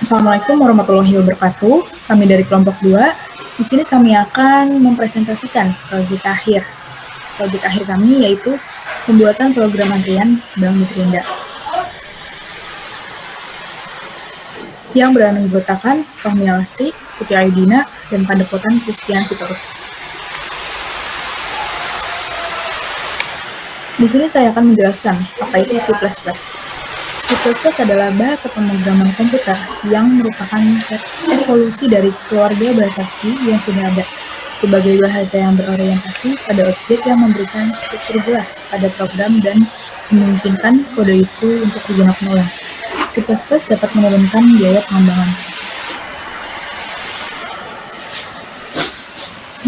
Assalamualaikum warahmatullahi wabarakatuh. Kami dari kelompok 2. Di sini kami akan mempresentasikan proyek akhir. Proyek akhir kami yaitu pembuatan program antrian Bank Mitrinda. Yang beranggotakan Fahmi Alasti, Putri Ayudina, dan Padepotan Christian Sitorus. Di sini saya akan menjelaskan apa itu C++. C++ adalah bahasa pemrograman komputer yang merupakan evolusi dari keluarga bahasa C yang sudah ada, sebagai bahasa yang berorientasi pada objek yang memberikan struktur jelas pada program dan memungkinkan kode itu untuk digunakan ulang. C++ dapat menurunkan biaya pengembangan.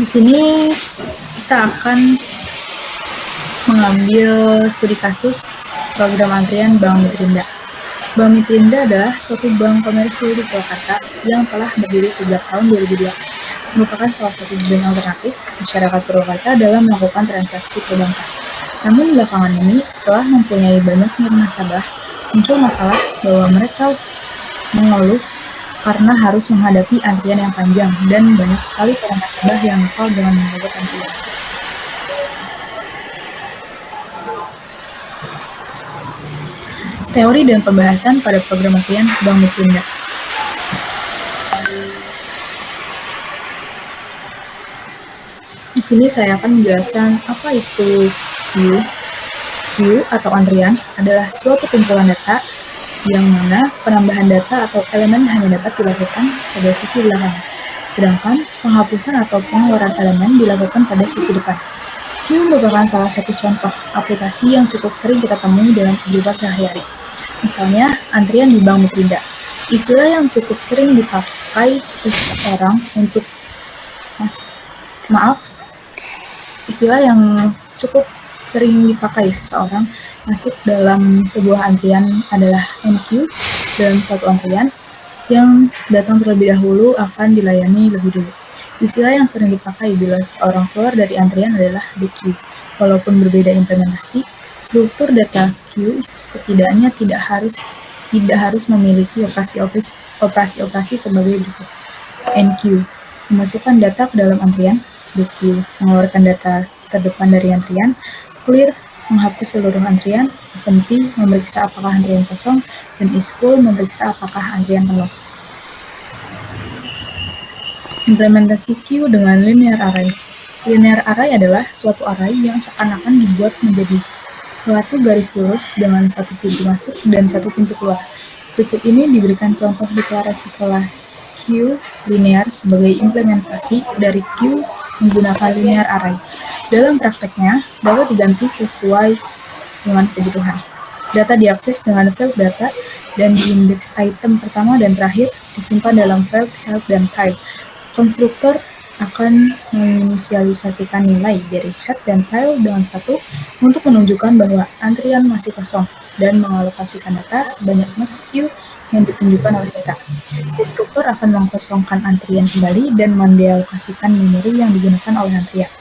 Di sini kita akan mengambil studi kasus program antrian Bank Mitrinda. Bank Mitrinda adalah suatu bank komersil di Purwakarta yang telah berdiri sejak tahun 2002. Merupakan salah satu bank alternatif masyarakat Purwakarta dalam melakukan transaksi perbankan. Namun belakangan ini, setelah mempunyai banyaknya nasabah, muncul masalah bahwa mereka mengeluh karena harus menghadapi antrian yang panjang dan banyak sekali para nasabah yang nakal dengan menghadapi antrian. Teori dan pembahasan pada program antrian Bank Mitrinda. Di sini saya akan menjelaskan apa itu queue. Queue atau antrian adalah suatu kumpulan data yang mana penambahan data atau elemen hanya dapat dilakukan pada sisi belakang, sedangkan penghapusan atau pengeluaran elemen dilakukan pada sisi depan. Queue merupakan salah satu contoh aplikasi yang cukup sering kita temui dalam kehidupan sehari-hari. Misalnya, antrian di Bank Mitrinda. Istilah yang cukup sering dipakai seseorang untuk istilah yang cukup sering dipakai seseorang masuk dalam sebuah antrian adalah NQ dalam satu antrian yang datang terlebih dahulu akan dilayani lebih dulu. Istilah yang sering dipakai bila seseorang keluar dari antrian adalah DQ. Walaupun berbeda implementasi, struktur data queue setidaknya tidak harus memiliki operasi sebagai berikut. NQ, memasukkan data ke dalam antrian. DQ, mengeluarkan data terdepan dari antrian. Clear, menghapus seluruh antrian. Empty, memeriksa apakah antrian kosong. Dan isFull, memeriksa apakah antrian penuh. Implementasi queue dengan linear array. Linear array adalah suatu array yang seakan-akan dibuat menjadi suatu garis lurus dengan satu pintu masuk dan satu pintu keluar. Berikut ini diberikan contoh deklarasi kelas queue linear sebagai implementasi dari queue menggunakan linear array. Dalam prakteknya, dapat diganti sesuai dengan kebutuhan. Data diakses dengan field data dan diindeks item pertama dan terakhir disimpan dalam field health dan type. Konstruktor akan menginisialisasikan nilai dari head dan tail dengan 1 untuk menunjukkan bahwa antrian masih kosong dan mengalokasikan data sebanyak max queue yang ditunjukkan oleh kita. Destruktor akan mengkosongkan antrian kembali dan mendealokasikan memori yang digunakan oleh antrian.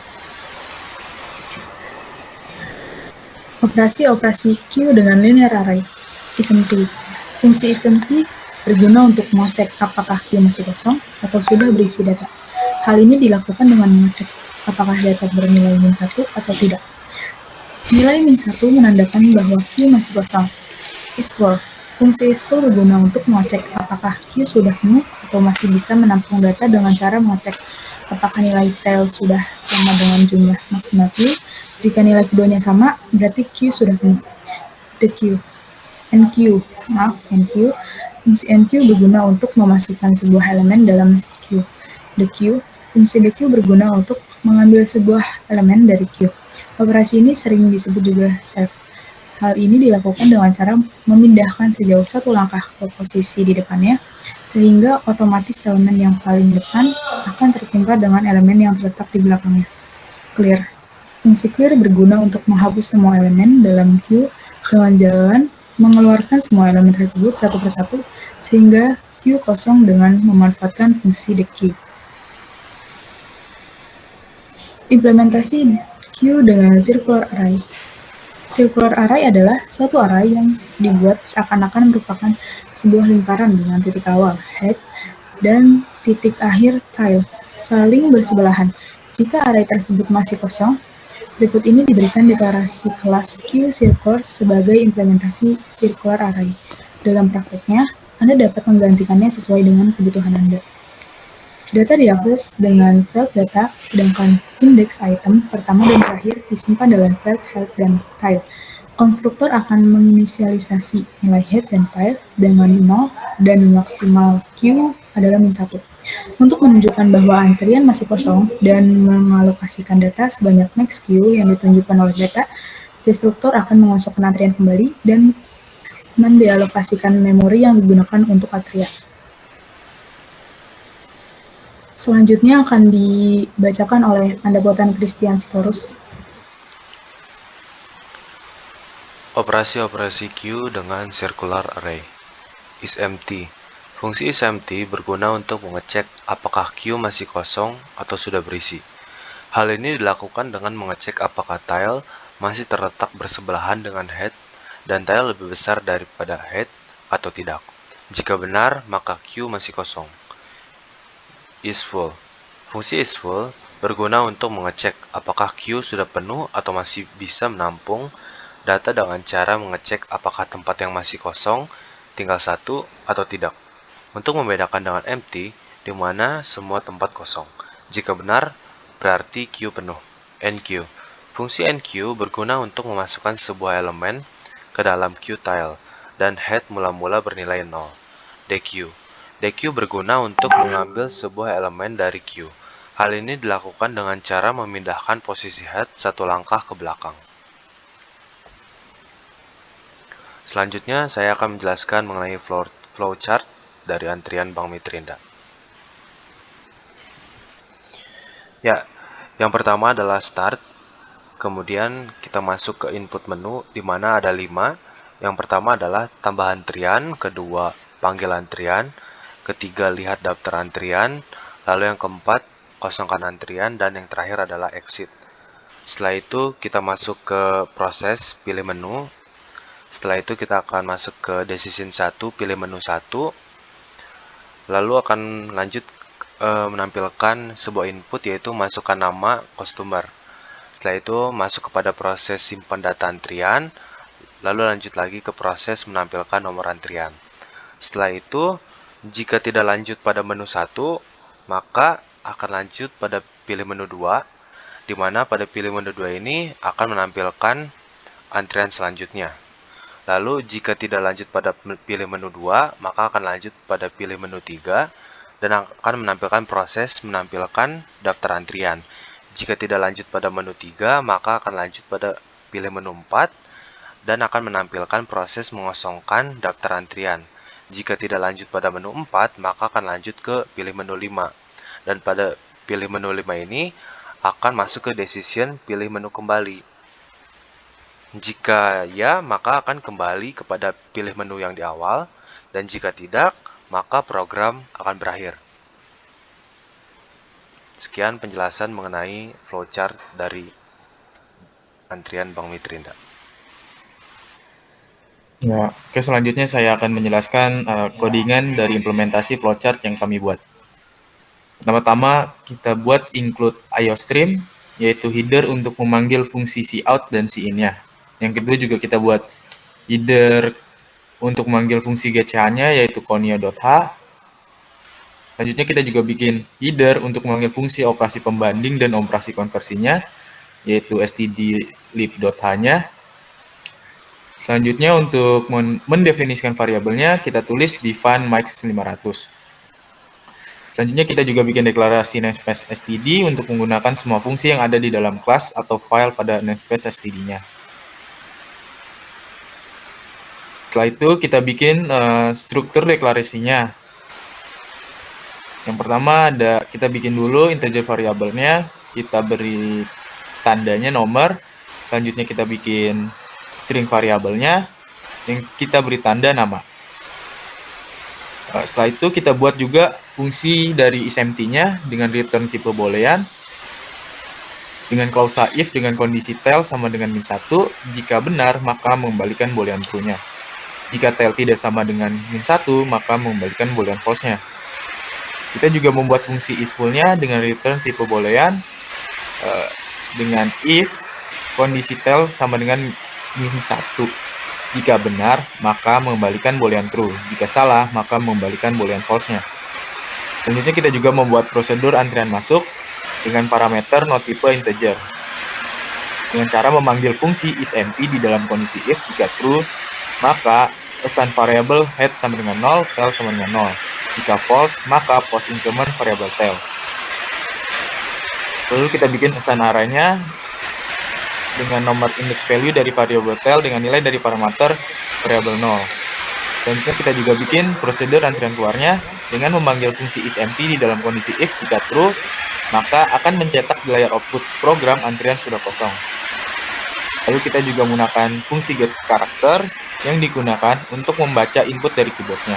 Operasi-operasi queue dengan linear array. Isempty. Fungsi isempty berguna untuk mengecek apakah queue masih kosong atau sudah berisi data. Hal ini dilakukan dengan mengecek apakah data bernilai -1 atau tidak. Nilai -1 menandakan bahwa queue masih kosong. isFull. Fungsi isFull berguna untuk mengecek apakah queue sudah penuh atau masih bisa menampung data dengan cara mengecek apakah nilai tail sudah sama dengan jumlah maksimal queue. Jika nilai keduanya sama, berarti queue sudah penuh. NQ. Fungsi NQ berguna untuk memasukkan sebuah elemen dalam queue. Fungsi DQ berguna untuk mengambil sebuah elemen dari queue. Operasi ini sering disebut juga save. Hal ini dilakukan dengan cara memindahkan sejauh 1 langkah ke posisi di depannya, sehingga otomatis elemen yang paling depan akan tertimpa dengan elemen yang terletak di belakangnya. Clear. Fungsi clear berguna untuk menghapus semua elemen dalam queue dengan jalan mengeluarkan semua elemen tersebut satu persatu, sehingga queue kosong dengan memanfaatkan fungsi DQ. Implementasi queue dengan circular array. Circular array adalah suatu array yang dibuat seakan-akan merupakan sebuah lingkaran dengan titik awal, head, dan titik akhir, tail, saling bersebelahan. Jika array tersebut masih kosong, berikut ini diberikan deklarasi kelas Q-circular sebagai implementasi circular array. Dalam prakteknya, Anda dapat menggantikannya sesuai dengan kebutuhan Anda. Data diakses dengan field data, sedangkan indeks item pertama dan terakhir disimpan dalam field head dan tail. Konstruktor akan menginisialisasi nilai head dan tail dengan 0 dan maksimal Q adalah -1. Untuk menunjukkan bahwa antrian masih kosong dan mengalokasikan data sebanyak max Q yang ditunjukkan oleh data, destruktor akan mengosongkan antrian kembali dan mendealokasikan memori yang digunakan untuk antrian. Selanjutnya akan dibacakan oleh Pandapotan Christian Sitorus. Operasi-operasi Q dengan circular array. isEmpty. Fungsi isEmpty berguna untuk mengecek apakah Q masih kosong atau sudah berisi. Hal ini dilakukan dengan mengecek apakah tile masih terletak bersebelahan dengan head dan tile lebih besar daripada head atau tidak. Jika benar, maka Q masih kosong. isFull. Fungsi isFull berguna untuk mengecek apakah Q sudah penuh atau masih bisa menampung data dengan cara mengecek apakah tempat yang masih kosong tinggal satu atau tidak. Untuk membedakan dengan empty, di mana semua tempat kosong. Jika benar, berarti Q penuh. NQ. Fungsi NQ berguna untuk memasukkan sebuah elemen ke dalam Q tile, dan head mula-mula bernilai 0. DQ. DQ berguna untuk mengambil sebuah elemen dari Q. Hal ini dilakukan dengan cara memindahkan posisi head satu langkah ke belakang. Selanjutnya, saya akan menjelaskan mengenai flowchart dari antrian Bank Mitrinda. Ya, yang pertama adalah start. Kemudian kita masuk ke input menu, di mana ada 5. Yang pertama adalah tambah antrian, kedua panggil antrian, ketiga lihat daftar antrian, lalu yang keempat kosongkan antrian, dan yang terakhir adalah exit. Setelah itu kita masuk ke proses pilih menu. Setelah itu kita akan masuk ke decision 1, pilih menu 1. Lalu akan lanjut menampilkan sebuah input, yaitu masukkan nama customer. Setelah itu masuk kepada proses simpan data antrian, lalu lanjut lagi ke proses menampilkan nomor antrian. Setelah itu, jika tidak lanjut pada menu 1, maka akan lanjut pada pilih menu 2, di mana pada pilih menu 2 ini akan menampilkan antrian selanjutnya. Lalu jika tidak lanjut pada pilih menu 2, maka akan lanjut pada pilih menu 3, dan akan menampilkan proses menampilkan daftar antrian. Jika tidak lanjut pada menu 3, maka akan lanjut pada pilih menu 4, dan akan menampilkan proses mengosongkan daftar antrian. Jika tidak lanjut pada menu 4, maka akan lanjut ke pilih menu 5. Dan pada pilih menu 5 ini akan masuk ke decision pilih menu kembali. Jika ya, maka akan kembali kepada pilih menu yang di awal, dan jika tidak, maka program akan berakhir. Sekian penjelasan mengenai flowchart dari antrian Bank Mitrinda. Ya, oke, selanjutnya saya akan menjelaskan codingan dari implementasi flowchart yang kami buat. Pertama-tama kita buat include IOStream, yaitu header untuk memanggil fungsi cout dan in-nya. Yang kedua juga kita buat header untuk memanggil fungsi GCH-nya, yaitu conio.h. Selanjutnya kita juga bikin header untuk memanggil fungsi operasi pembanding dan operasi konversinya, yaitu stdlib.h-nya. Selanjutnya untuk mendefinisikan variabelnya, kita tulis define max 500. Selanjutnya kita juga bikin deklarasi namespace std untuk menggunakan semua fungsi yang ada di dalam kelas atau file pada namespace std-nya. Setelah itu kita bikin struktur deklarasinya. Yang pertama kita bikin dulu integer variabelnya, kita beri tandanya nomor. Selanjutnya kita bikin string variabelnya, yang kita beri tanda nama. Setelah itu kita buat juga fungsi dari isEmpty-nya dengan return tipe boolean. Dengan klausa if dengan kondisi tail sama dengan min 1, jika benar maka mengembalikan boolean true-nya. Jika tail tidak sama dengan min 1, maka mengembalikan boolean false-nya. Kita juga membuat fungsi isFull-nya dengan return tipe boolean dengan if kondisi tail sama dengan min 1. Jika benar, maka mengembalikan boolean true. Jika salah, maka mengembalikan boolean false-nya. Selanjutnya kita juga membuat prosedur antrian masuk dengan parameter not tipe integer. Dengan cara memanggil fungsi isEmpty di dalam kondisi if jika true, maka assign variable head sama dengan 0, tail sama dengan 0. Jika false, maka post increment variable tail. Lalu kita bikin assign array-nya dengan nomor index value dari variable tail dengan nilai dari parameter variable 0. Selanjutnya kita juga bikin prosedur antrian keluarnya dengan memanggil fungsi isEmpty di dalam kondisi if jika true, maka akan mencetak di layar output program antrian sudah kosong. Lalu kita juga menggunakan fungsi getCharacter yang digunakan untuk membaca input dari keyboardnya.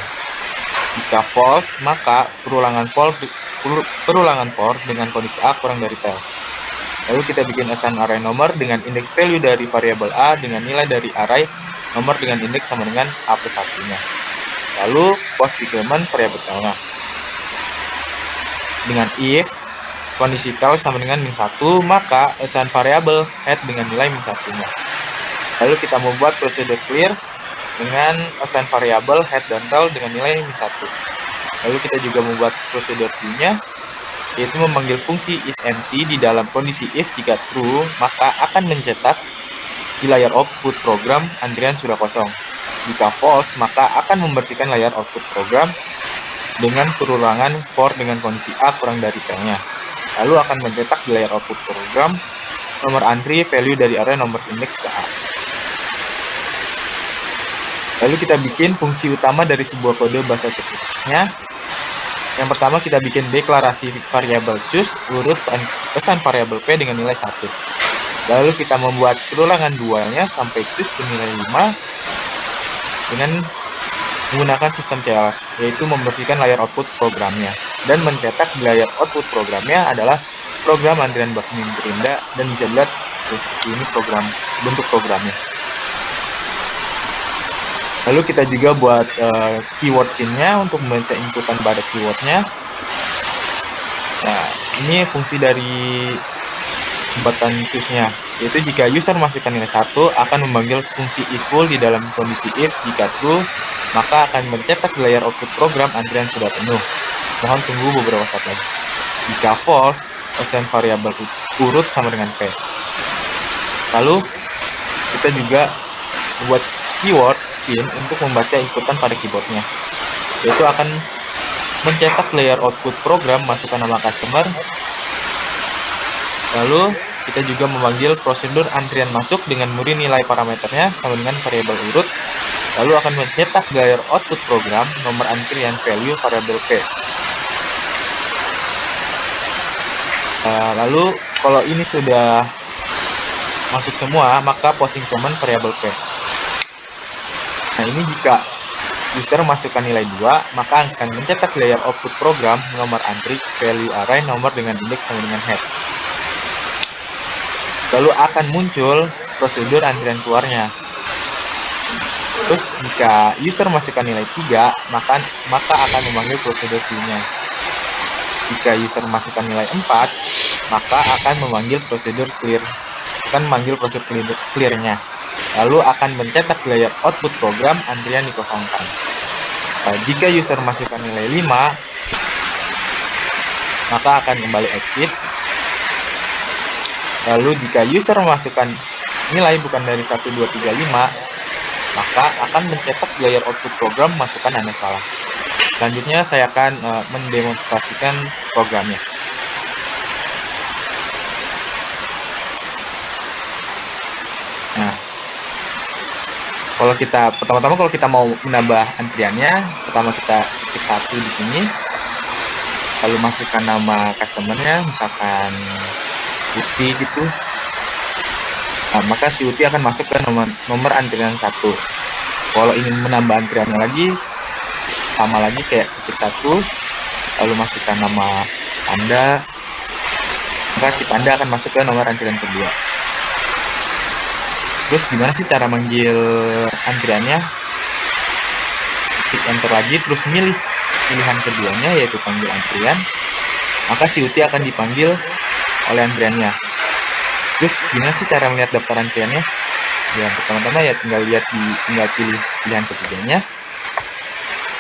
Jika false, maka perulangan for dengan kondisi A kurang dari tail. Lalu kita bikin assign array nomor dengan index value dari variabel A dengan nilai dari array nomor dengan indeks sama dengan A plus 1-nya. Lalu post decrement variabel tail-nya. Dengan if kondisi tail sama dengan min 1, maka assign variable head dengan nilai min 1-nya. Lalu kita membuat prosedur clear dengan assign variable head dan tail dengan nilai min 1. Lalu kita juga membuat prosedur view-nya, yaitu memanggil fungsi isEmpty di dalam kondisi if jika true, maka akan mencetak di layar output program antrian sudah kosong. Jika false, maka akan membersihkan layar output program dengan perulangan for dengan kondisi A kurang dari tail-nya. Lalu akan mencetak di layar output program nomor antri value dari array nomor indeks ke A. Lalu kita bikin fungsi utama dari sebuah kode bahasa C++-nya. Yang pertama kita bikin deklarasi variabel choose urut assign variabel P dengan nilai 1. Lalu kita membuat perulangan dualnya sampai choose bernilai 5 dengan menggunakan sistem CLS, yaitu membersihkan layar output programnya. Dan mencetak di layar output programnya adalah program antrian Bakmin Gerinda, dan bisa dilihat seperti ini bentuk programnya. Lalu kita juga buat keyword chain-nya untuk membaca inputan pada keywordnya. Nah, ini fungsi dari pembuatan choose-nya, yaitu jika user masukkan nilai 1, akan memanggil fungsi isFull di dalam kondisi if jika true, maka akan mencetak di layar output program antrian sudah penuh. Mohon tunggu beberapa saat lagi. Jika false, assign variabel urut sama dengan P. Lalu kita juga membuat keyword chain untuk membaca inputan pada keyboardnya, yaitu akan mencetak layer output program masukkan nama customer. Lalu kita juga memanggil prosedur antrian masuk dengan muri nilai parameternya sama dengan variabel urut, lalu akan mencetak layer output program nomor antrian value variabel P. Lalu kalau ini sudah masuk semua, maka post increment variabel P. Nah, ini jika user masukkan nilai 2, maka akan mencetak layer output program nomor antri value array nomor dengan indeks sama dengan head. Lalu akan muncul prosedur antrian keluarnya. Terus jika user masukkan nilai 3, maka akan memanggil prosedur view-nya. Jika user masukkan nilai 4, maka akan memanggil prosedur clear-nya. Lalu akan mencetak layer output program antrian dikosongkan. Jika user masukkan nilai 5, maka akan kembali exit. Lalu jika user memasukkan nilai bukan dari 1, 2, 3, 5, maka akan mencetak layer output program masukkan Anda salah. Selanjutnya saya akan mendemonstrasikan programnya. Nah, pertama-tama kalau kita mau menambah antriannya, pertama kita ketik 1 di sini, lalu masukkan nama customer-nya, misalkan Uti gitu. Nah, maka si Uti akan masuk ke nomor antrian 1. Kalau ingin menambah antriannya lagi, sama lagi kayak ketik 1, lalu masukkan nama Anda, maka si Panda akan masuk ke nomor antrian kedua. Terus gimana sih cara manggil antriannya? Klik enter lagi, terus milih pilihan keduanya yaitu panggil antrian, maka si Uti akan dipanggil oleh antriannya. Terus gimana sih cara melihat daftar antriannya? Ya pertama-tama ya tinggal pilih pilihan ketiganya,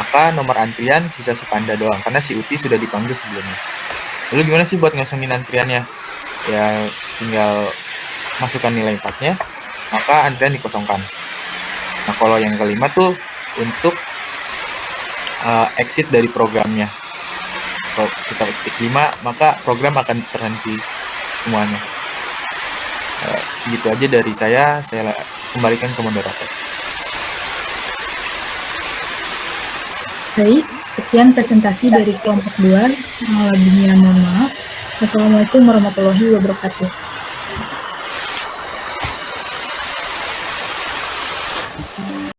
maka nomor antrian sisa si Panda doang karena si Uti sudah dipanggil sebelumnya. Lalu gimana sih buat ngosongin antriannya? Ya tinggal masukkan nilai 4-nya, maka antrian dikosongkan. Nah kalau yang kelima tuh untuk exit dari programnya. Kalau kita klik 5, maka program akan terhenti semuanya. Segitu aja dari saya kembalikan ke moderator. Baik, sekian presentasi dari kelompok 2. Kurang lebihnya mohon maaf. Wassalamualaikum warahmatullahi wabarakatuh.